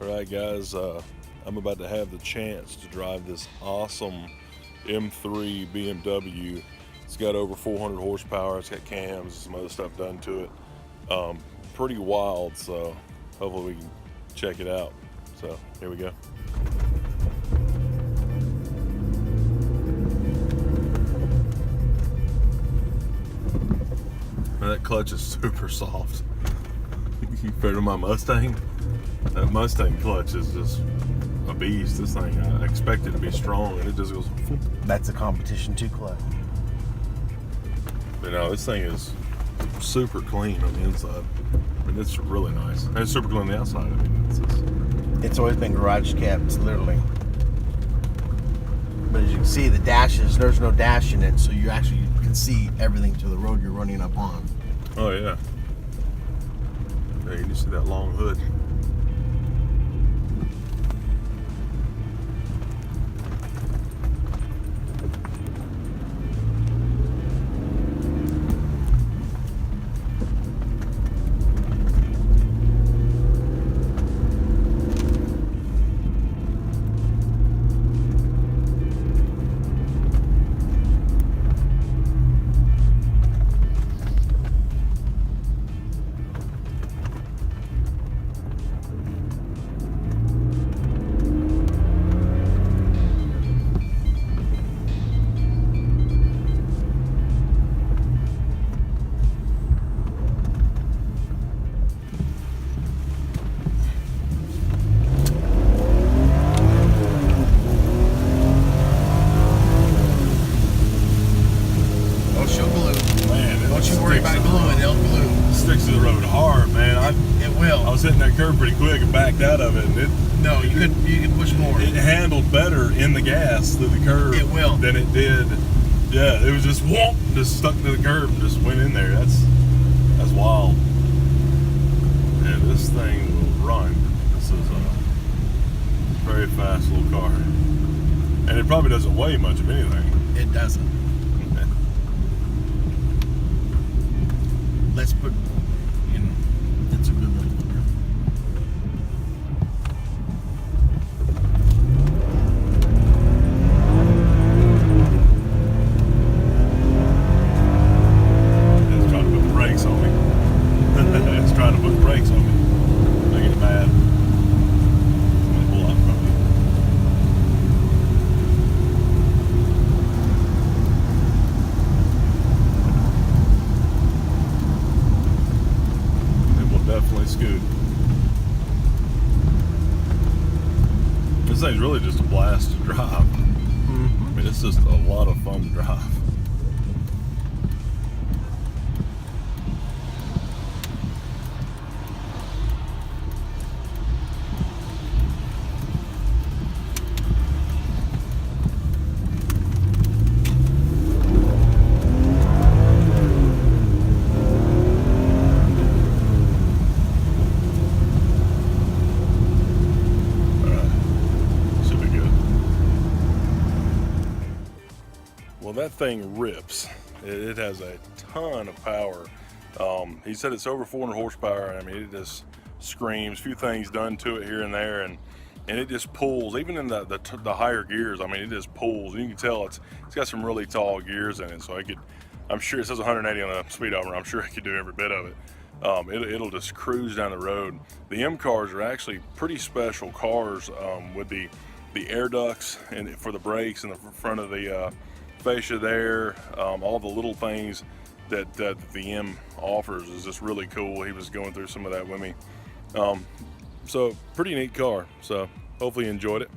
Alright guys, I'm about to have the chance to drive this awesome M3 BMW. It's got over 400 horsepower, it's got cams, some other stuff done to it. Pretty wild, so hopefully we can check it out. So here we go. Man, that clutch is super soft compared to my Mustang. That Mustang clutch is just a beast. This thing, I expect it to be strong, and it just goes. That's a competition 2 clutch. But no, this thing is super clean on the inside. I mean, it's really nice. And it's super clean on the outside. I mean, it's always been garage kept, literally. But as you can see, the dashes, there's no dash in it, so you actually can see everything to the road you're running up on. Oh yeah. Yeah, you can see that long hood. Hitting that curve pretty quick and backed out of it, and you could push more. It handled better in the gas through the curve than it did. Yeah, it was just whoop, just stuck to the curb and just went in there. That's wild. Yeah, this thing will run. This is a very fast little car, and it probably doesn't weigh much of anything. It doesn't. Let's put. It's a good little car. This thing's really just a blast to drive. I mean, it's just a lot of fun to drive. That thing rips. It has a ton of power. He said it's over 400 horsepower. I mean, it just screams. A few things done to it here and there, and it just pulls. Even in the higher gears, I mean, it just pulls. And you can tell it's got some really tall gears in it. So I'm sure it says 180 on the speedometer. I'm sure it could do every bit of it. It'll just cruise down the road. The M cars are actually pretty special cars with the air ducts and for the brakes in the front of the fascia there, all the little things that the M offers is just really cool. He was going through some of that with me. So pretty neat car. So hopefully you enjoyed it.